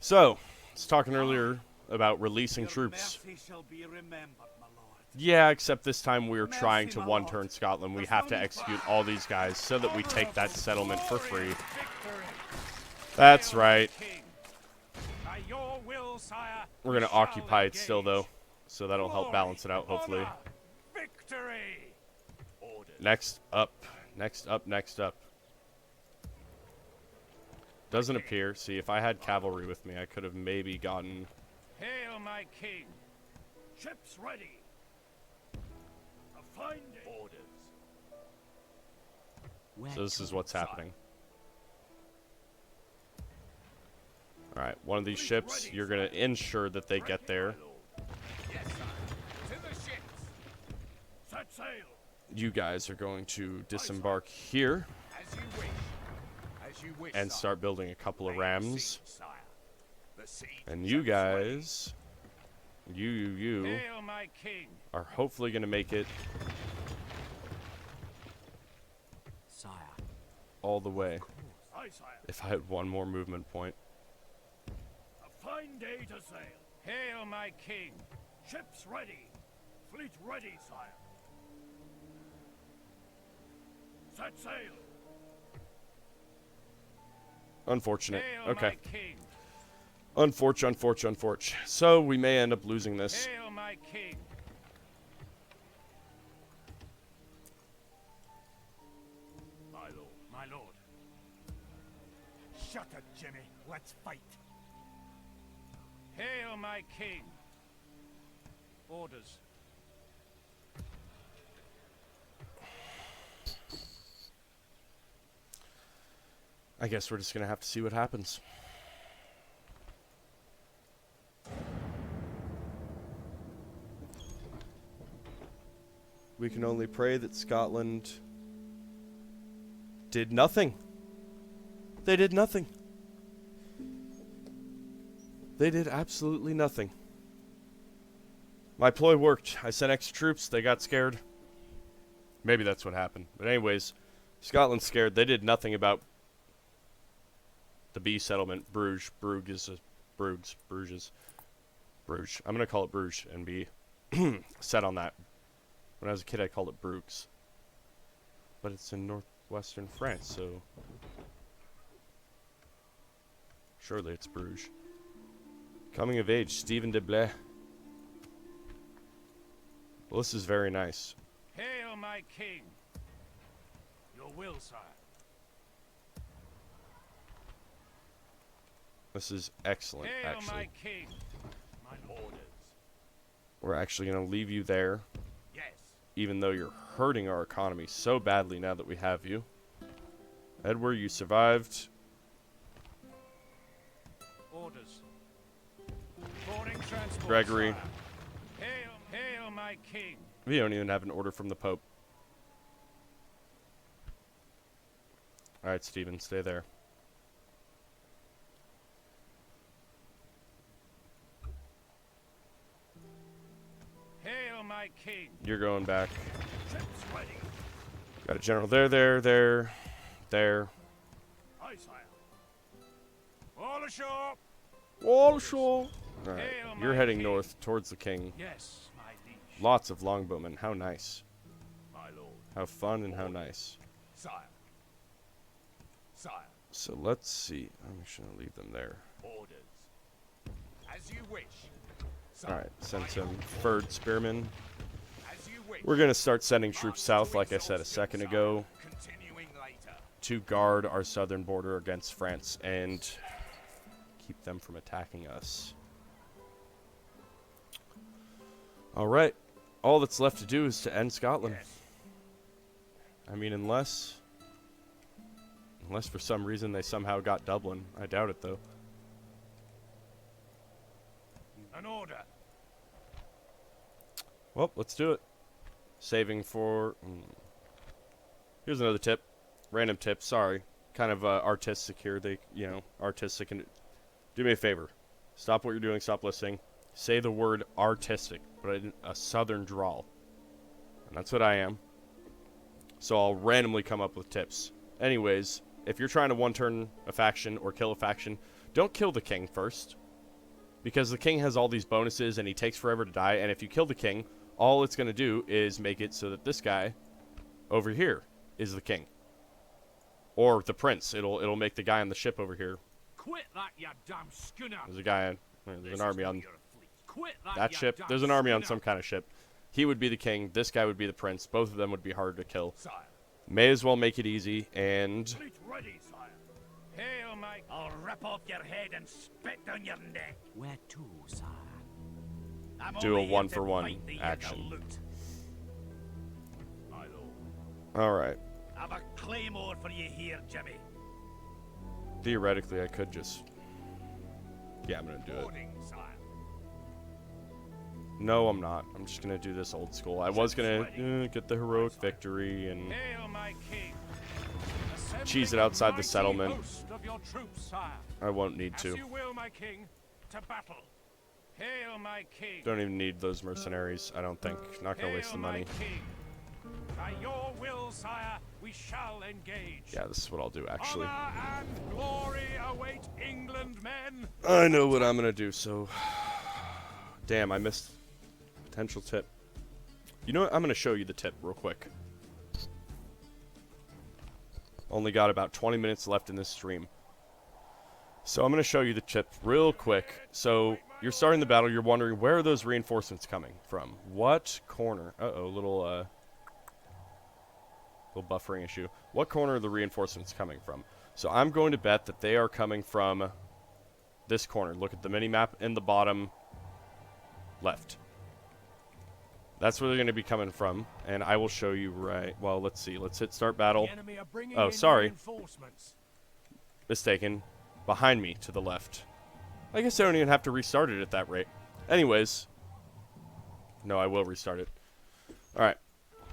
So, I was talking earlier about releasing troops. shall be remembered, my lord. Yeah, except this time we are trying to my one-turn lord. Scotland. We have to execute all these guys so that we take that settlement for free. Victory. That's right. King. By your will, sire, We're going to we shall occupy it still, engage. though. So that'll help balance it out, hopefully. Honor, victory. Orders. Next up. Next up, next up. Doesn't appear. See, if I had cavalry with me, I could have maybe gotten... Hail, my king. Ships ready. A fine day. Orders. Where So this to, is what's sire? happening. Alright, one of these ships, you're going to ensure that they get there. Yes, sire. To the ships. Set sail. You guys are going to disembark here As you wish. As you wish, and sire. start building a couple of Lay rams. siege, sire. The siege And is you at its ready. guys, you Hail, my king. are hopefully going to make it Sire. all the way. Aye, sire. If I had one more movement point. A fine day to sail. Hail, my king. Ships ready. Fleet ready, sire. Set sail. Unfortunate. Hail, Okay. my king. Unfortunate. So we may end up losing this. Hail, my king. Shut it, Jimmy. Let's fight. Hail, my king. Orders. I guess we're just going to have to see what happens. We can only pray that Scotland did nothing. They did nothing. They did absolutely nothing. My ploy worked. I sent extra troops. They got scared. Maybe that's what happened. But anyways, Scotland's scared. They did nothing about the B settlement. Bruges. Bruges. Bruges. I'm going to call it Bruges and be set on that. When I was a kid, I called it Bruges. But it's in northwestern France, so surely it's Bruges. Coming of age, Stephen de Blais. Well, this is very nice. Hail, my king. Your will, sire. This is excellent, Hail, actually. my king. My orders. We're actually going to leave you there, Yes. even though you're hurting our economy so badly now that we have you. Edward, you survived. Orders. Boarding transport, Gregory. sire. Hail, my king. We don't even have an order from the Pope. Alright, Stephen, stay there. Hail, my king. You're going back. Ships ready. Got a general there. Aye, sire. All ashore. Walshaw. Alright, Hail, you're my heading king. north towards the king. Yes, my liege. Lots of longbowmen. How nice. My lord. How fun and how nice. Sire. Sire. So let's see. I'm just going to leave them there. Orders. As you wish. Sire. Alright, send some furred spearmen. As you wish. We're going to start sending troops south, like I said a second ago, Continuing later. to guard our southern border against France and keep them from attacking us. Alright, all that's left to do is to end Scotland. Yes. I mean, unless for some reason they somehow got Dublin. I doubt it, though. An order. Well, let's do it. Saving for... Here's another tip. Random tip, sorry. Kind of artistic here. Artistic. And do me a favor. Stop what you're doing, stop listening. Say the word artistic, but in a southern drawl. And that's what I am. So I'll randomly come up with tips. Anyways, if you're trying to one-turn a faction or kill a faction, don't kill the king first. Because the king has all these bonuses and he takes forever to die, and if you kill the king, all it's going to do is make it so that this guy over here is the king. Or the prince. It'll make the guy on the ship over here. Quit that, you damn schooner. There's a guy, there's an army on Quit that you ship. damn There's an army on schooner. some kind of ship. He would be the king. This guy would be the prince. Both of them would be hard to kill. Sire. May as well make it easy and Fleet ready, sire. Hail, my... I'll rip off your head and spit down your neck. Where to, sire? I'm do a only here to one-for-one fight the action. loot. My lord. Alright. I've a claymore for you here, Jimmy. Theoretically, I could just... Yeah, I'm going to do it. Boarding, sire. No, I'm not. I'm just going to do this old school. I was going to get the heroic victory and Hail, my king. cheese it Assembling a outside the mighty settlement. host of your troops, sire. I won't need As to. you will, my king. To battle. Hail, my king. Don't even need those mercenaries, I don't think. Not going to waste the Hail, my money. king. By your will, sire, we shall engage. Yeah, this is what I'll do, actually. Honor and glory await England, men. I know what I'm going to do, so... Damn, I missed potential tip. You know what? I'm going to show you the tip real quick. Only got about 20 minutes left in this stream. So I'm going to show you the tip real quick. So you're starting the battle. You're wondering, where are those reinforcements coming from? What corner? Uh-oh, little buffering issue. What corner are the reinforcements coming from? So I'm going to bet that they are coming from this corner. Look at the mini-map in the bottom left. That's where they're going to be coming from, and I will show you right... Well, let's see. Let's hit start battle. The enemy are bringing Oh, in sorry. reinforcements. Mistaken. Behind me to the left. I guess I don't even have to restart it at that rate. Anyways. No, I will restart it. Alright.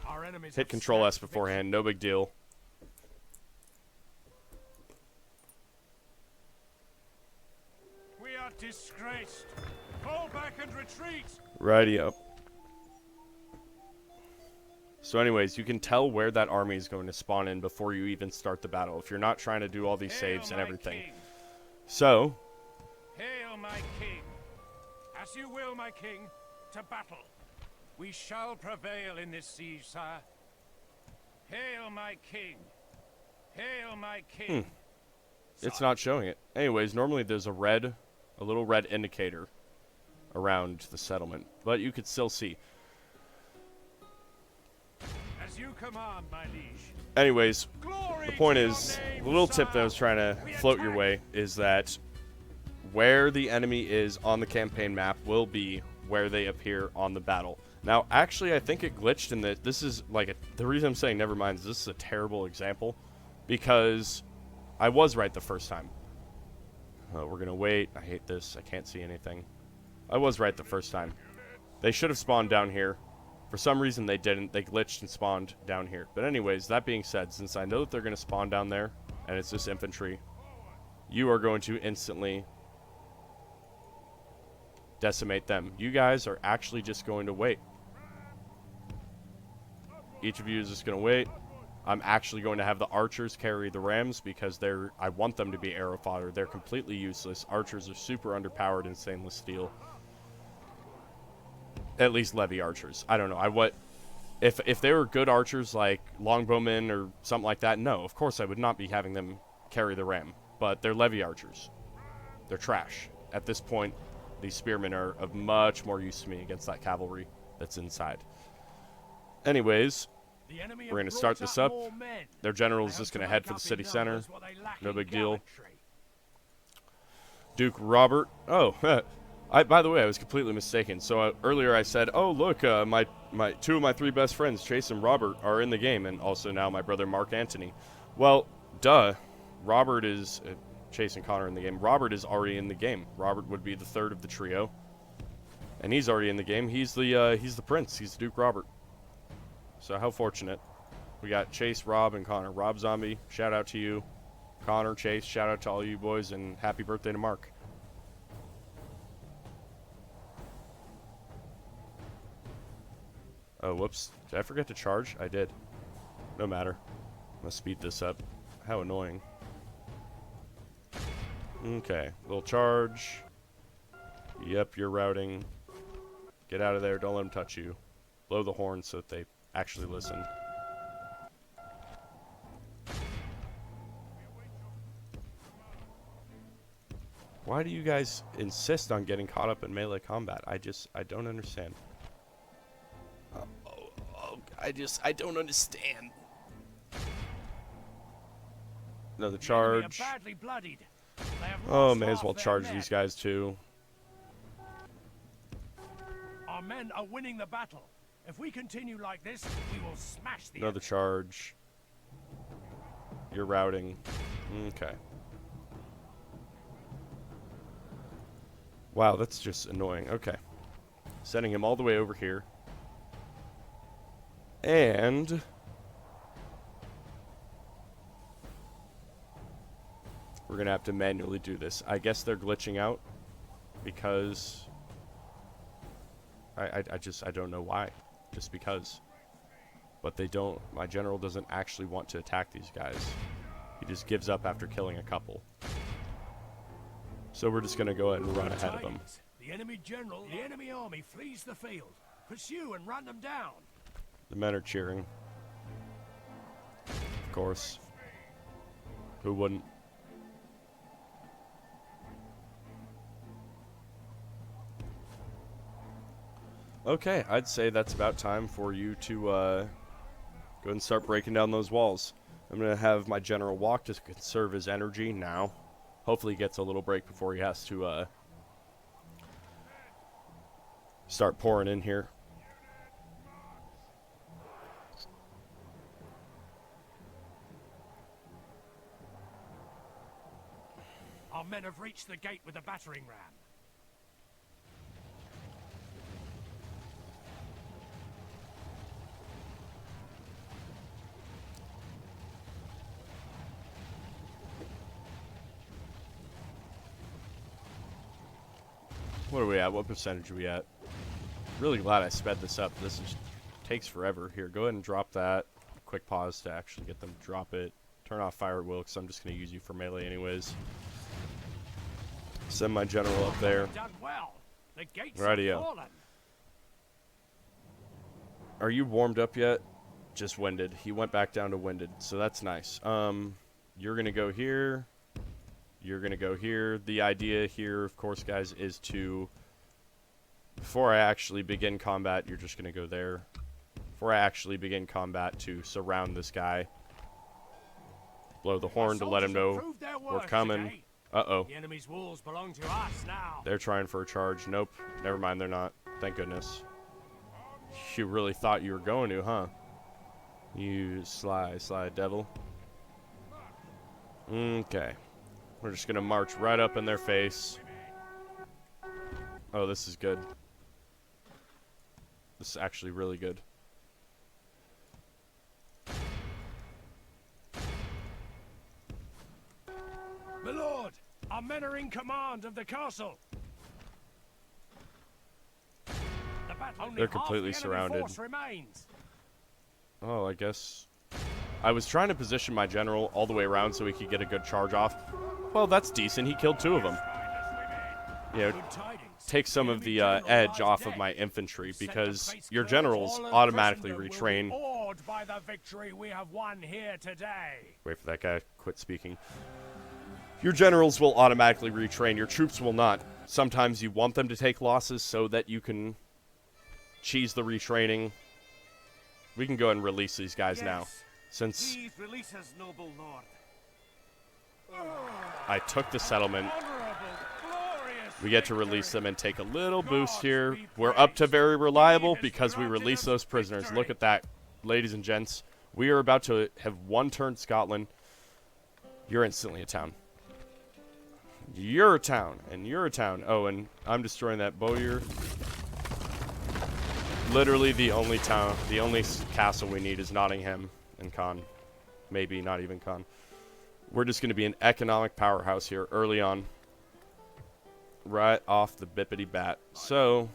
Our enemies Hit have Control S snatched beforehand. No big deal. victory. We are disgraced. Fall back and retreat. Righty up. So anyways, you can tell where that army is going to spawn in before you even start the battle, if you're not trying to do all these Hail saves and my everything. king. So, Hail, my king. As you will, my king, to battle. We shall prevail in this siege, sire. Hail, my king. Hail, my king. it's not showing it. Anyways, normally there's a little red indicator around the settlement, but you could still see. As you command, my liege. Anyways, Glory the point to your is, name, the little tip that I sire. was trying to We float your attack. way is that where the enemy is on the campaign map will be where they appear on the battle. Now, actually, I think it glitched in that this is like the reason I'm saying never mind is this is a terrible example because I was right the first time. We're going to wait. I hate this. I can't see anything. I was right the first time. They should have spawned down here. For some reason, they didn't. They glitched and spawned down here. But anyways, that being said, since I know that they're going to spawn down there, and it's just infantry, you are going to instantly decimate them. You guys are actually just going to wait. Each of you is just going to wait. I'm actually going to have the archers carry the rams because I want them to be arrow fodder. They're completely useless. Archers are super underpowered in stainless steel. At least levy archers. I don't know. If they were good archers like longbowmen or something like that, no, of course I would not be having them carry the ram. But they're levy archers. They're trash. At this point, these spearmen are of much more use to me against that cavalry that's inside. Anyways, The enemy we're have going to start brought this up. more men. Their general I is hope just to going to make head for up the in city center. numbers what they lack No in big deal. gallantry. Duke Robert. Oh, by the way, I was completely mistaken. So earlier I said, "Oh, look, my two of my three best friends, Chase and Robert, are in the game, and also now my brother Mark Antony." Well, duh. Robert is Chase and Connor in the game. Robert is already in the game. Robert would be the third of the trio, and he's already in the game. He's the prince. He's Duke Robert. So how fortunate. We got Chase, Rob, and Connor. Rob Zombie, shout out to you. Connor, Chase, shout out to all you boys, and happy birthday to Mark. Oh, whoops. Did I forget to charge? I did. No matter. I'm gonna speed this up. How annoying. Okay, little charge. Yep, you're routing. Get out of there, don't let them touch you. Blow the horn so that they actually listen. Why do you guys insist on getting caught up in melee combat? I don't understand. I don't understand. Another The enemy are charge. badly bloodied. They have Oh, lost may as half well their charge men. these guys too. Our men are winning the battle. If we continue like this, we will smash the Another enemy. charge. You're routing. Okay. Wow, that's just annoying. Okay. Sending him all the way over here. And we're going to have to manually do this. I guess they're glitching out because I don't know why. Just because. But they don't, my general doesn't actually want to attack these guys. He just gives up after killing a couple. So we're just going to go ahead and run ahead of them. Tidings. The enemy general, the enemy army flees the field. Pursue and run them down. The men are cheering. Of course. Who wouldn't? Okay, I'd say that's about time for you to go and start breaking down those walls. I'm going to have my general walk to conserve his energy now. Hopefully he gets a little break before he has to start pouring in here. Our men have reached the gate with a battering ram. What are we at? What percentage are we at? Really glad I sped this up. Takes forever. Here, go ahead and drop that. Quick pause to actually get them to drop it. Turn off fire at will, because I'm just going to use you for melee anyways. Send my general up there. Done well. The gates Rightio. have fallen. Are you warmed up yet? Just winded. He went back down to winded, so that's nice. You're going to go here. You're going to go here. The idea here, of course, guys, is to... Before I actually begin combat, you're just going to go there. Before I actually begin combat, to surround this guy. Blow the horn to let him know we're coming. Uh-oh. The enemy's walls belong to us now. They're trying for a charge. Nope. Never mind, they're not. Thank goodness. You really thought you were going to, huh? You sly devil. Okay. We're just going to march right up in their face. Oh, this is good. This is actually really good. My lord, our men are in command of the castle. They're completely surrounded. Force remains. Oh, I guess... I was trying to position my general all the way around so he could get a good charge off. Well, that's decent. He killed 2 of them. You know, take some of the edge off of my infantry, because your generals automatically retrain. By the victory we have won here today. Wait for that guy to quit speaking. Your generals will automatically retrain. Your troops will not. Sometimes you want them to take losses so that you can cheese the retraining. We can go ahead and release these guys now. Since release us, noble lord. I took the settlement, we get to release them and take a little boost here. We're up to very reliable because we released those prisoners. Look at that, ladies and gents. We are about to have one-turned Scotland. You're instantly a town. You're a town, and you're a town. Oh, and I'm destroying that Bowyer. Literally the only town, the only castle we need is Nottingham and Caen. Maybe not even Caen. We're just going to be an economic powerhouse here early on. Right off the bippity bat. So,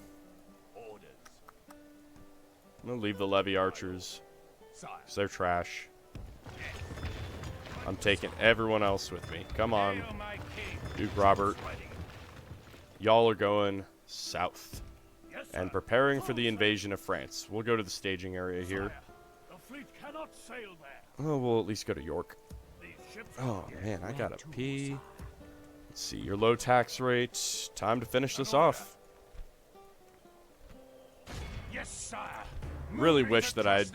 I'm going to leave the levy archers, because they're trash. I'm taking everyone else with me. Come on, Duke Robert. Y'all are going south and preparing for the invasion of France. We'll go to the staging area here. The fleet cannot sail there. Oh, we'll at least go to York. Oh, man, I gotta pee. Let's see, your low tax rate. Time to finish this off. Yes, sire. Really wish that I'd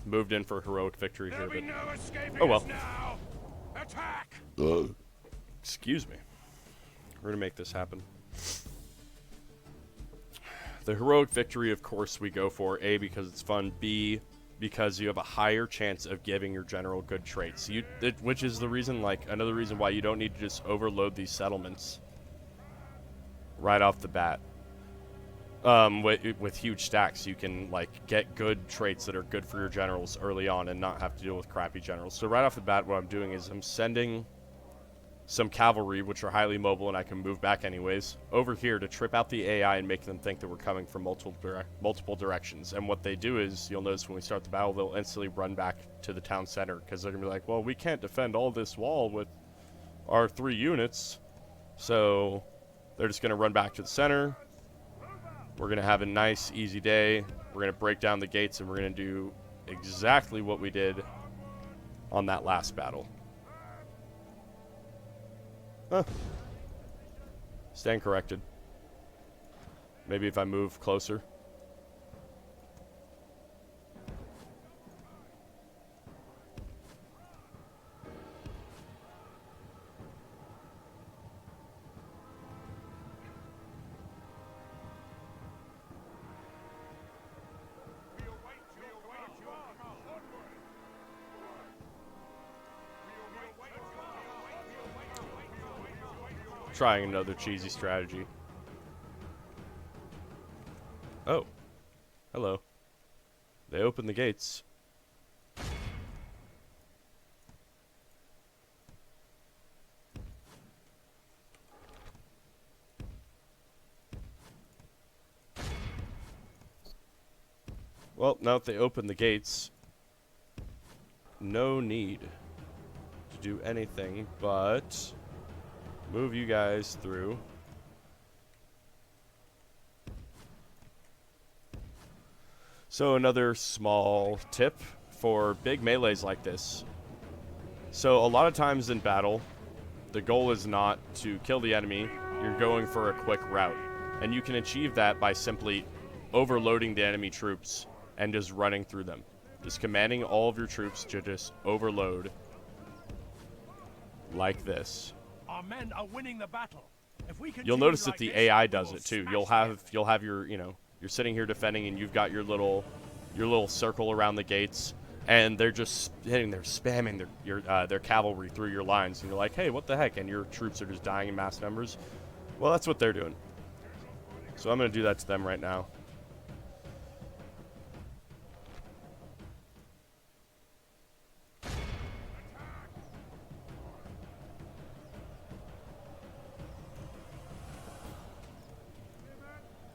moved in for heroic victory here, but oh well. Attack! Excuse me. We're gonna make this happen. The heroic victory, of course, we go for. A, because it's fun. B, because you have a higher chance of giving your general good traits. Which is the reason, like, another reason why you don't need to just overload these settlements right off the bat. With huge stacks, you can, like, get good traits that are good for your generals early on and not have to deal with crappy generals. So right off the bat, what I'm doing is I'm sending some cavalry, which are highly mobile and I can move back anyways, over here to trip out the AI and make them think that we're coming from multiple directions. And what they do is, you'll notice when we start the battle, they'll instantly run back to the town center, because they're going to be like, well, we can't defend all this wall with our 3 units. So they're just going to run back to the center. We're going to have a nice, easy day. We're going to break down the gates, and we're going to do exactly what we did on that last battle. Huh. Stand corrected. Maybe if I move closer. trying another cheesy strategy. Oh. Hello. They opened the gates. Well, now that they open the gates, no need to do anything but move you guys through. So another small tip for big melees like this. So a lot of times in battle, the goal is not to kill the enemy, you're going for a quick rout. And you can achieve that by simply overloading the enemy troops and just running through them. Just commanding all of your troops to just overload like this. Our men are winning the battle. If we You'll notice that the AI does it too. You'll have your, you know, you're sitting here defending and you've got your little circle around the gates, and they're just hitting, they're spamming their cavalry through your lines, and you're like, hey, what the heck? And your troops are just dying in mass numbers. Well, that's what they're doing. So I'm going to do that to them right now.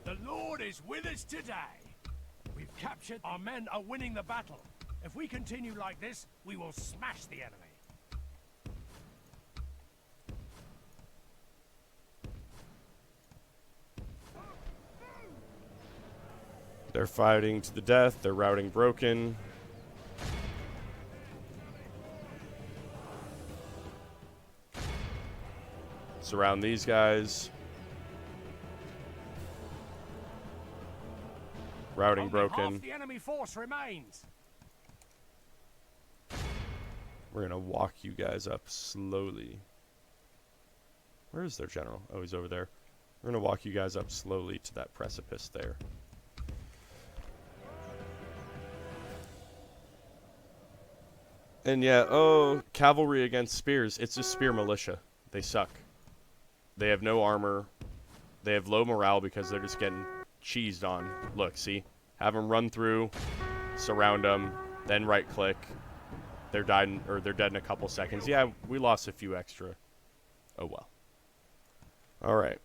The Lord is with us today. We've captured. Our men are winning the battle. If we continue like this, we will smash the enemy. They're fighting to the death. They're routing broken. Surround these guys. Routing Only broken. half the enemy force remains. We're going to walk you guys up slowly. Where is their general? Oh, he's over there. We're going to walk you guys up slowly to that precipice there. And yeah, oh, cavalry against spears. It's just spear militia. They suck. They have no armor. They have low morale because they're just getting cheesed on. Look, see? Have them run through, surround them, then right click. They're dead in a couple seconds. Yeah, we lost a few extra. Oh well. Alright.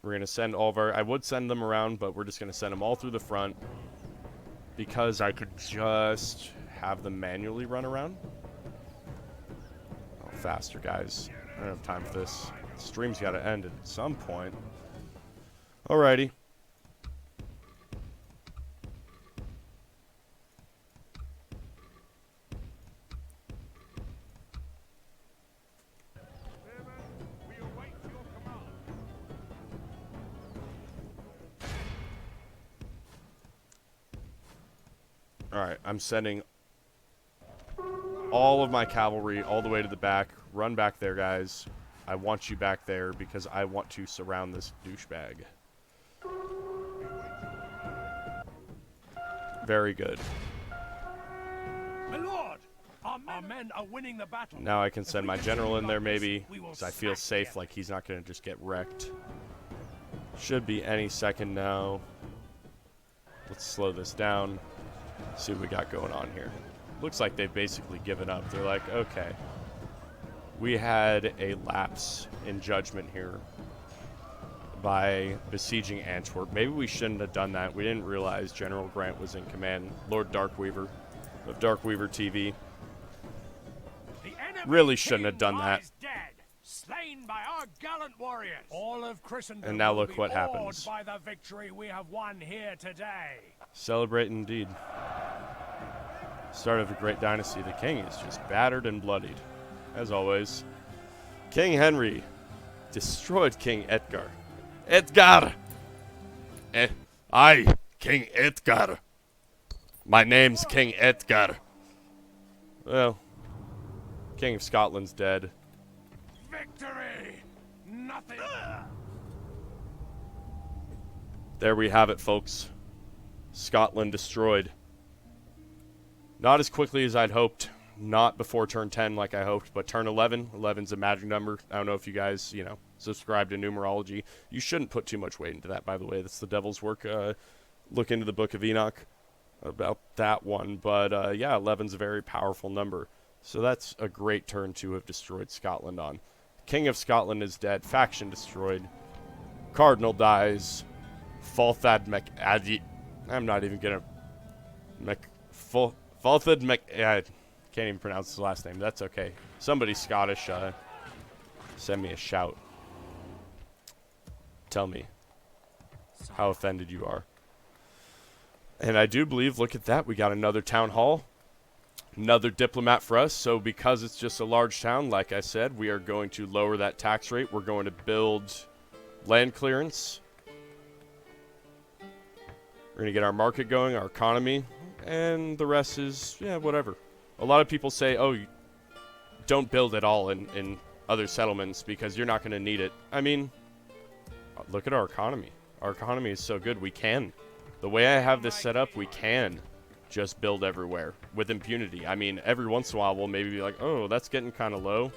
We're going to send all of our... I would send them around, but we're just going to send them all through the front. Because I could just have them manually run around. Oh, faster, guys. I don't have time for this. The stream's got to end at some point. Alrighty. We await your command. Alright, I'm sending all of my cavalry all the way to the back. Run back there, guys. I want you back there because I want to surround this douchebag. Very good. My lord, our men are winning the battle. Now I can send my general in there maybe, we will because I feel smash safe, the like he's not going to just get wrecked. Should be any second now. Let's slow this down. See what we got going on here. Looks like they've basically given up. They're like, okay, we had a lapse in judgment here by besieging Antwerp. Maybe we shouldn't have done that. We didn't realize General Grant was in command. Lord Darkweaver of Darkweaver TV. The enemy Really shouldn't have king done that. lies dead, slain by our gallant warriors. All of Christendom And now will look be what awed happens. by the victory we have won here today. Celebrate indeed. Start of a great dynasty. The king is just battered and bloodied. As always. King Henry destroyed King Edgar. Edgar! I, King Edgar. My name's King Edgar. Well, King of Scotland's dead. Victory! Nothing. There we have it, folks. Scotland destroyed. Not as quickly as I'd hoped. not before turn 10 like I hoped, but turn 11. 11's a magic number. I don't know if you guys, subscribe to numerology. You shouldn't put too much weight into that, by the way. That's the devil's work. Look into the Book of Enoch about that one. But, yeah, 11's a very powerful number. So that's a great turn to have destroyed Scotland on. King of Scotland is dead. Faction destroyed. Cardinal dies. Falthad MacAdie. I'm not even going to... Falthad I can't even pronounce his last name. That's okay. Somebody Scottish, send me a shout. Tell me how offended you are. And I do believe, look at that, we got another town hall. Another diplomat for us. So because it's just a large town, like I said, we are going to lower that tax rate. We're going to build land clearance. We're going to get our market going, our economy. And the rest is, yeah, whatever. A lot of people say, oh, don't build at all in other settlements because you're not going to need it. I mean, look at our economy. Our economy is so good. We can. The way I have this set up, we can just build everywhere with impunity. I mean, every once in a while, we'll maybe be like, oh, that's getting kind of low.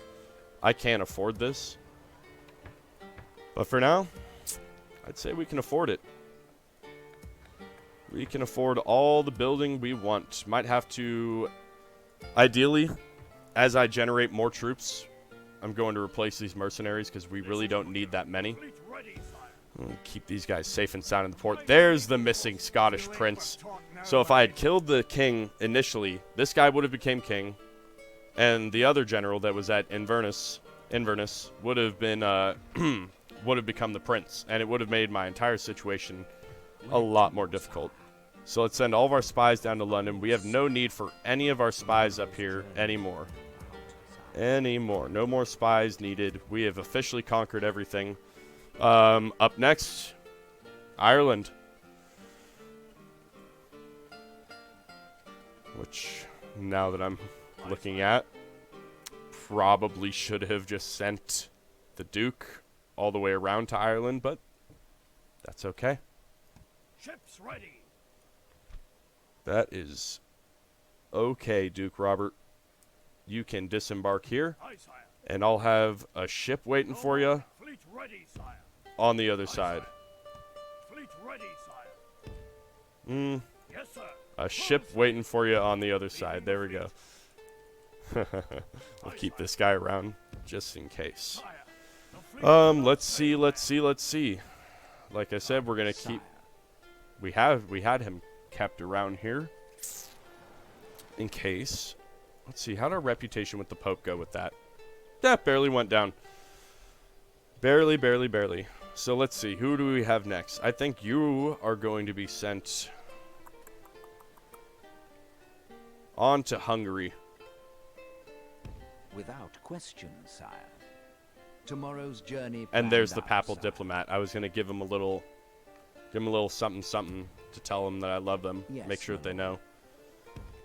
I can't afford this. But for now, I'd say we can afford it. We can afford all the building we want. Might have to, ideally, as I generate more troops, I'm going to replace these mercenaries because we really don't need that many. Keep these guys safe and sound in the port. There's the missing Scottish prince. So if I had killed the king initially, this guy would have became king, and the other general that was at Inverness would have been would have become the prince, and it would have made my entire situation a lot more difficult. So let's send all of our spies down to London. We have no need for any of our spies up here anymore. No more spies needed. We have officially conquered everything. Up next, Ireland. Which, now that I'm looking at, probably should have just sent the Duke all the way around to Ireland, but that's okay. Ships ready. That is okay, Duke Robert. You can disembark here, Aye, sire. and I'll have a ship waiting for you Fleet ready, sire. on the other side. Fleet ready, sire. Yes, sir. A ship waiting for you on the other side. There we go. We'll keep this guy around just in case. Sire. The fleet Let's see. Like I said, we're gonna keep. We had him kept around here in case. Let's see. How'd our reputation with the Pope go with that? That barely went down. Barely. So let's see. Who do we have next? I think you are going to be sent on to Hungary. Without question, sire. Tomorrow's journey. And there's the planned out, papal sire. diplomat. I was going to give him a little something to tell them that I love them. Yes, Make sure my that they lord. know.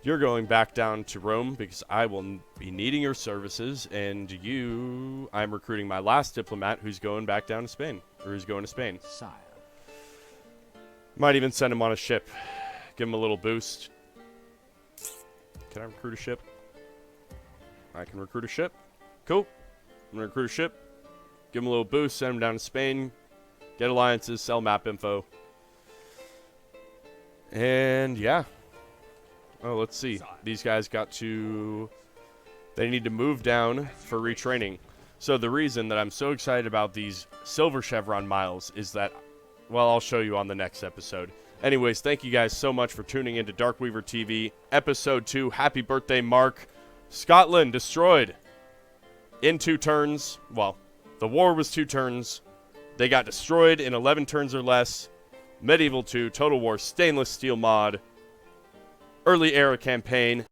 You're going back down to Rome because I will be needing your services, and I'm recruiting my last diplomat who's going back down to Spain, or who's going to Spain. Sire. Might even send him on a ship. Give him a little boost. Can I recruit a ship? I can recruit a ship. Cool. I'm going to recruit a ship. Give him a little boost. Send him down to Spain. Get alliances. Sell map info. And yeah. Oh, let's see. These guys they need to move down for retraining. So the reason that I'm so excited about these silver chevron miles is that, well, I'll show you on the next episode. Anyways, thank you guys so much for tuning into Darkweaver TV, Episode 2. Happy birthday, Mark. Scotland destroyed in 2 turns. Well, the war was 2 turns. They got destroyed in 11 turns or less. Medieval 2, Total War, Stainless Steel mod, Early Era campaign.